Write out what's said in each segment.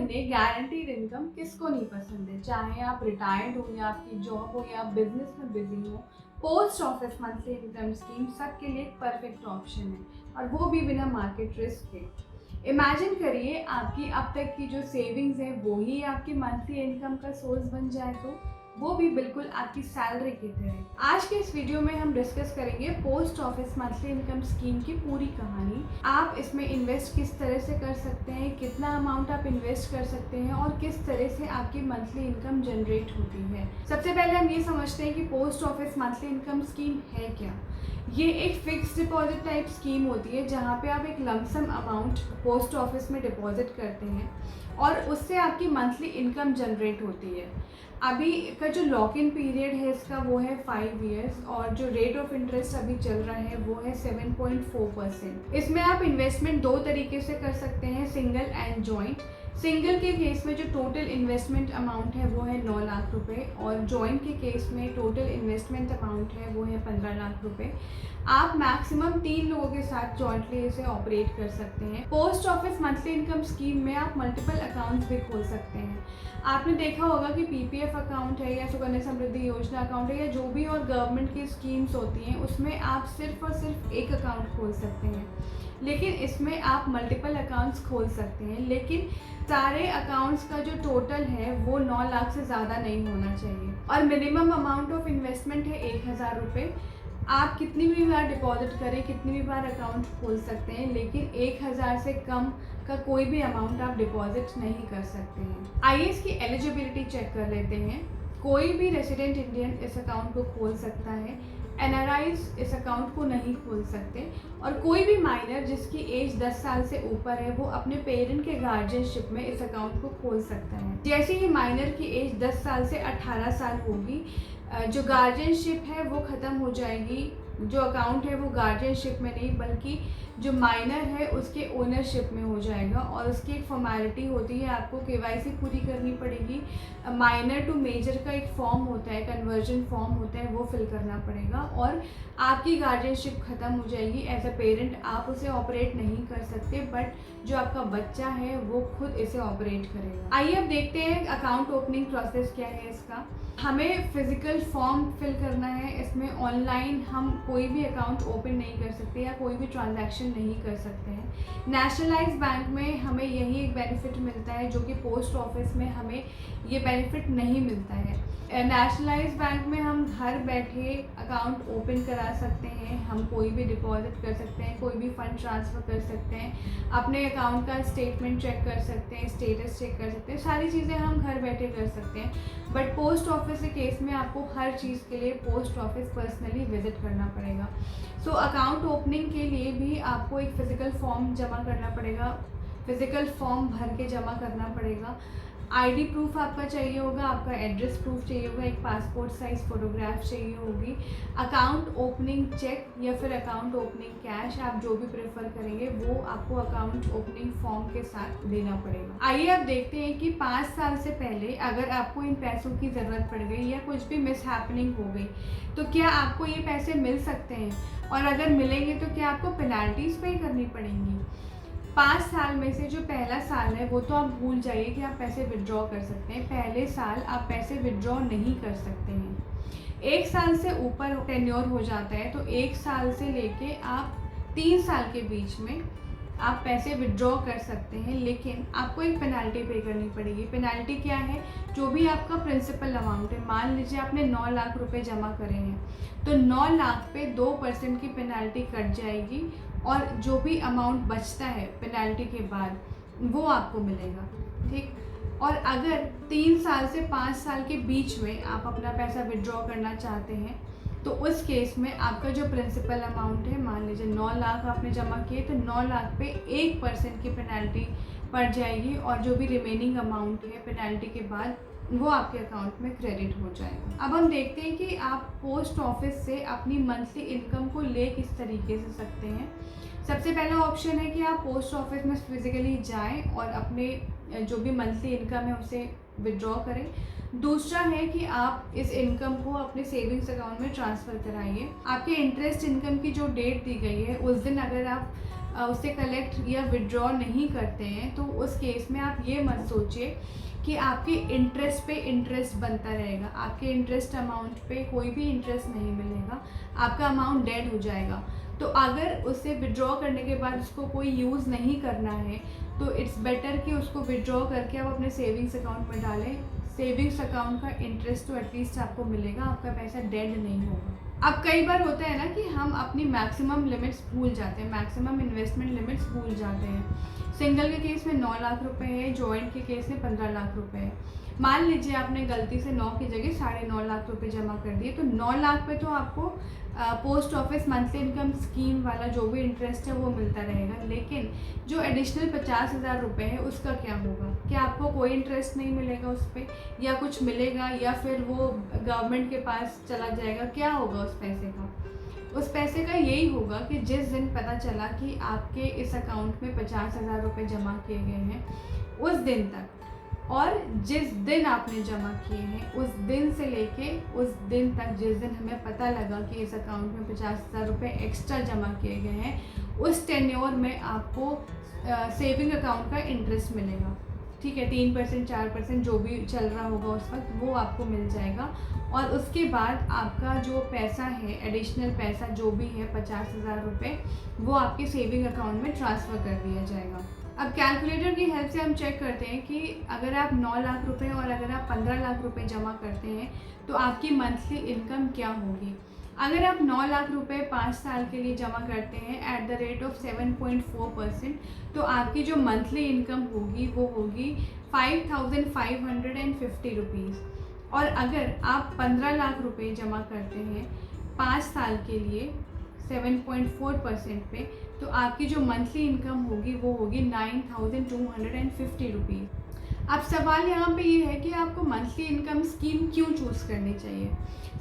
महीने guaranteed income किसको नहीं पसंद है, चाहे आप रिटायर्ड हो या आपकी जॉब हो या आप बिजनेस में बिजी हो। Post office monthly income scheme सबके लिए एक परफेक्ट ऑप्शन है और वो भी बिना मार्केट रिस्क के। इमेजिन करिए आपकी अब तक की जो सेविंग्स है वो ही आपकी मंथली इनकम का सोर्स बन जाए, तो वो भी बिल्कुल आपकी सैलरी की तरह। आज के इस वीडियो में हम डिस्कस करेंगे post office monthly income scheme की पूरी कहानी। आप इसमें इन्वेस्ट किस तरह से कर सकते हैं, कितना अमाउंट आप इन्वेस्ट कर सकते हैं और किस तरह से आपकी मंथली इनकम जनरेट होती है। सबसे पहले हम ये समझते हैं कि post office monthly income scheme है क्या। ये एक फिक्स डिपॉजिट टाइप स्कीम होती है जहाँ पे आप एक लमसम अमाउंट पोस्ट ऑफिस में डिपॉजिट करते हैं और उससे आपकी मंथली इनकम जनरेट होती है। अभी का जो लॉक इन पीरियड है इसका वो है 5 इयर्स और जो रेट ऑफ इंटरेस्ट अभी चल रहा है वो है 7.4%। इसमें आप इन्वेस्टमेंट दो तरीके से कर सकते हैं, सिंगल एंड जॉइंट। सिंगल के केस में जो टोटल इन्वेस्टमेंट अमाउंट है वो है 9 लाख रुपए और जॉइंट के केस में टोटल इन्वेस्टमेंट अमाउंट है वो है 15 लाख रुपए। आप मैक्सिमम 3 लोगों के साथ जॉइंटली इसे ऑपरेट कर सकते हैं। Post office monthly income scheme में आप मल्टीपल अकाउंट्स भी खोल सकते हैं। आपने देखा होगा कि पीपीएफ अकाउंट है या सुकन्या समृद्धि योजना अकाउंट है या जो भी और गवर्नमेंट की स्कीम्स होती हैं उसमें आप सिर्फ और सिर्फ एक अकाउंट खोल सकते हैं, लेकिन इसमें आप मल्टीपल अकाउंट्स खोल सकते हैं। लेकिन सारे अकाउंट्स का जो टोटल है वो 9 लाख से ज़्यादा नहीं होना चाहिए और मिनिमम अमाउंट ऑफ इन्वेस्टमेंट है 1000 रुपये। आप कितनी भी बार डिपॉजिट करें, कितनी भी बार अकाउंट खोल सकते हैं, लेकिन 1000 से कम का कोई भी अमाउंट आप डिपॉजिट नहीं कर सकते हैं। आइए इसकी एलिजिबिलिटी चेक कर लेते हैं। कोई भी रेसिडेंट इंडियन इस अकाउंट को खोल सकता है, एनआरआईज इस अकाउंट को नहीं खोल सकते और कोई भी माइनर जिसकी एज 10 साल से ऊपर है वो अपने पेरेंट के गार्जियनशिप में इस अकाउंट को खोल सकता है। जैसे ही माइनर की एज 10 साल से 18 साल होगी, जो गार्जियनशिप है वो ख़त्म हो जाएगी। जो अकाउंट है वो गार्जियनशिप में नहीं बल्कि जो माइनर है उसके ओनरशिप में हो जाएगा और उसकी एक फॉर्मेलिटी होती है, आपको केवाईसी पूरी करनी पड़ेगी। माइनर टू मेजर का एक फॉर्म होता है, कन्वर्जन फॉर्म होता है, वो फिल करना पड़ेगा और आपकी गार्जियनशिप ख़त्म हो जाएगी। एज अ पेरेंट आप उसे ऑपरेट नहीं कर सकते, बट जो आपका बच्चा है वो खुद इसे ऑपरेट करेगा। आइए अब देखते हैं अकाउंट ओपनिंग प्रोसेस क्या है इसका। हमें फिजिकल फॉर्म फिल करना है। इसमें ऑनलाइन हम कोई भी अकाउंट ओपन नहीं कर सकते या कोई भी ट्रांजैक्शन नहीं कर सकते हैं। नेशनलाइज्ड बैंक में हमें यही एक बेनिफिट मिलता है जो कि पोस्ट ऑफिस में हमें ये बेनिफिट नहीं मिलता है। नेशनलाइज्ड बैंक में हम घर बैठे अकाउंट ओपन करा सकते हैं, हम कोई भी डिपॉजिट कर सकते हैं, कोई भी फंड ट्रांसफ़र कर सकते हैं, अपने अकाउंट का स्टेटमेंट चेक कर सकते हैं, स्टेटस चेक कर सकते हैं, सारी चीज़ें हम घर बैठे कर सकते हैं। बट पोस्ट ऑफिस के केस में आपको हर चीज़ के लिए पोस्ट ऑफिस पर्सनली विजिट करना पड़ेगा। सो अकाउंट ओपनिंग के लिए भी आपको एक फ़िज़िकल फॉर्म जमा करना पड़ेगा, फ़िज़िकल फॉर्म भर के जमा करना पड़ेगा। आईडी प्रूफ आपका चाहिए होगा, आपका एड्रेस प्रूफ चाहिए होगा, एक पासपोर्ट साइज़ फ़ोटोग्राफ चाहिए होगी, अकाउंट ओपनिंग चेक या फिर अकाउंट ओपनिंग कैश, आप जो भी प्रेफर करेंगे वो आपको अकाउंट ओपनिंग फॉर्म के साथ देना पड़ेगा। आइए अब देखते हैं कि 5 साल से पहले अगर आपको इन पैसों की ज़रूरत पड़ गई या कुछ भी मिस हैपनिंग हो गई तो क्या आपको ये पैसे मिल सकते हैं, और अगर मिलेंगे तो क्या आपको पेनल्टीज़ पे करनी पड़ेंगी। 5 साल में से जो पहला साल है वो तो आप भूल जाइए कि आप पैसे विड्रॉ कर सकते हैं। पहले साल आप पैसे विड्रॉ नहीं कर सकते हैं। 1 साल से ऊपर टेन्योर हो जाता है तो 1 साल से लेके आप 3 साल के बीच में आप पैसे विड्रॉ कर सकते हैं, लेकिन आपको एक पेनल्टी पे करनी पड़ेगी। पेनल्टी क्या है, जो भी आपका प्रिंसिपल अमाउंट है, मान लीजिए आपने 9 लाख रुपए जमा करे हैं तो 9 लाख पे 2% की पेनल्टी कट जाएगी और जो भी अमाउंट बचता है पेनल्टी के बाद वो आपको मिलेगा, ठीक। और अगर 3 साल से 5 साल के बीच में आप अपना पैसा विड्रॉ करना चाहते हैं तो उस केस में आपका जो प्रिंसिपल अमाउंट है, मान लीजिए 9 लाख आपने जमा किए तो 9 लाख पे 1% की पेनल्टी पड़ जाएगी और जो भी रिमेनिंग अमाउंट है पेनल्टी के बाद वो आपके अकाउंट में क्रेडिट हो जाएगा। अब हम देखते हैं कि आप पोस्ट ऑफिस से अपनी मंथली इनकम को ले किस तरीके से सकते हैं। सबसे पहला ऑप्शन है कि आप पोस्ट ऑफिस में फिजिकली जाएं और अपने जो भी मंथली इनकम है उसे विड्रॉ करें। दूसरा है कि आप इस इनकम को अपने सेविंग्स अकाउंट में ट्रांसफ़र कराइए। आपके इंटरेस्ट इनकम की जो डेट दी गई है उस दिन अगर आप उसे कलेक्ट या विड्रॉ नहीं करते हैं, तो उस केस में आप ये मत सोचिए कि आपके इंटरेस्ट पे इंटरेस्ट बनता रहेगा। आपके इंटरेस्ट अमाउंट पे कोई भी इंटरेस्ट नहीं मिलेगा, आपका अमाउंट डेड हो जाएगा। तो अगर उसे विड्रॉ करने के बाद उसको कोई यूज़ नहीं करना है तो इट्स बेटर कि उसको विड्रॉ करके आप अपने सेविंग्स अकाउंट में डालें। सेविंग्स अकाउंट का इंटरेस्ट तो एटलीस्ट आपको मिलेगा, आपका पैसा डेड नहीं होगा। अब कई बार होता है ना कि हम अपनी मैक्सिमम लिमिट्स भूल जाते हैं, मैक्सिमम इन्वेस्टमेंट लिमिट्स भूल जाते हैं। सिंगल के केस में 9 लाख रुपए है, जॉइंट के केस में 15 लाख रुपए है। मान लीजिए आपने गलती से 9 की जगह 9.5 लाख रुपए जमा कर दिए, तो 9 लाख पे तो आपको post office monthly income scheme वाला जो भी इंटरेस्ट है वो मिलता रहेगा, लेकिन जो एडिशनल 50,000 रुपये है उसका क्या होगा? क्या आपको कोई इंटरेस्ट नहीं मिलेगा उस पर, या कुछ मिलेगा, या फिर वो गवर्नमेंट के पास चला जाएगा? क्या होगा उस पैसे का? उस पैसे का यही होगा कि जिस दिन पता चला कि आपके इस अकाउंट में 50,000 रुपये जमा किए गए हैं, उस दिन तक, और जिस दिन आपने जमा किए हैं उस दिन से लेके उस दिन तक जिस दिन हमें पता लगा कि इस अकाउंट में 50,000 रुपये एक्स्ट्रा जमा किए गए हैं, उस टेन्योर में आपको सेविंग अकाउंट का इंटरेस्ट मिलेगा। ठीक है, 3% 4% जो भी चल रहा होगा उस वक्त वो आपको मिल जाएगा। और उसके बाद आपका जो पैसा है, एडिशनल पैसा जो भी है 50,000 रुपये, वो आपके सेविंग अकाउंट में ट्रांसफ़र कर दिया जाएगा। अब कैलकुलेटर की हेल्प से हम चेक करते हैं कि अगर आप 9 लाख रुपए और अगर आप 15 लाख रुपए जमा करते हैं तो आपकी मंथली इनकम क्या होगी। अगर आप 9 लाख रुपए 5 साल के लिए जमा करते हैं एट द रेट ऑफ 7.4%, तो आपकी जो मंथली इनकम होगी वो होगी 5,550 रुपीज़। और अगर आप 15 लाख रुपए जमा करते हैं 5 साल के लिए 7.4% पे, तो आपकी जो मंथली इनकम होगी वो होगी 9,250 रुपीज़। अब सवाल यहाँ पे ये है कि आपको मंथली इनकम स्कीम क्यों चूज़ करनी चाहिए।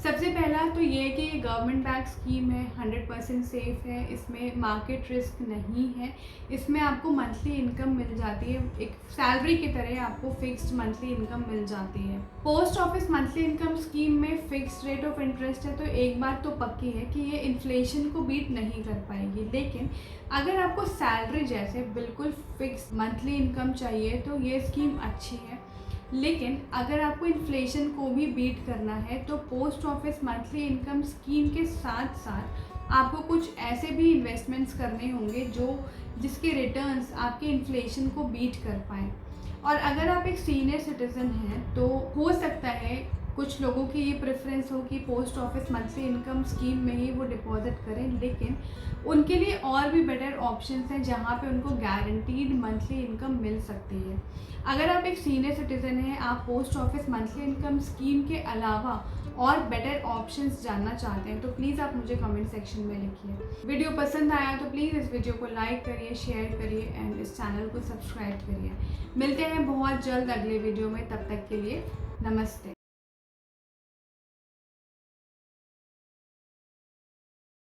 सबसे पहला तो ये है कि ये गवर्नमेंट बैक स्कीम है, 100% सेफ़ है, इसमें मार्केट रिस्क नहीं है, इसमें आपको मंथली इनकम मिल जाती है, एक सैलरी की तरह आपको फिक्स्ड मंथली इनकम मिल जाती है। Post office monthly income scheme में फिक्स्ड रेट ऑफ इंटरेस्ट है, तो एक बात तो पक्की है कि ये इन्फ्लेशन को बीट नहीं कर पाएगी। लेकिन अगर आपको सैलरी जैसे बिल्कुल फिक्स मंथली इनकम चाहिए तो ये स्कीम अच्छी है। लेकिन अगर आपको इन्फ्लेशन को भी बीट करना है तो post office monthly income scheme के साथ साथ आपको कुछ ऐसे भी इन्वेस्टमेंट्स करने होंगे जिसके रिटर्न्स आपके इन्फ्लेशन को बीट कर पाएँ। और अगर आप एक सीनियर सिटीज़न हैं तो हो सकता है कुछ लोगों की ये प्रेफरेंस हो कि post office monthly income scheme में ही वो डिपॉजिट करें, लेकिन उनके लिए और भी बेटर ऑप्शंस हैं जहाँ पे उनको गारंटीड मंथली इनकम मिल सकती है। अगर आप एक सीनियर सिटीज़न हैं, आप post office monthly income scheme के अलावा और बेटर ऑप्शंस जानना चाहते हैं, तो प्लीज़ आप मुझे कमेंट सेक्शन में लिखिए। वीडियो पसंद आया तो प्लीज़ इस वीडियो को लाइक करिए, शेयर करिए एंड इस चैनल को सब्सक्राइब करिए। मिलते हैं बहुत जल्द अगले वीडियो में, तब तक के लिए नमस्ते।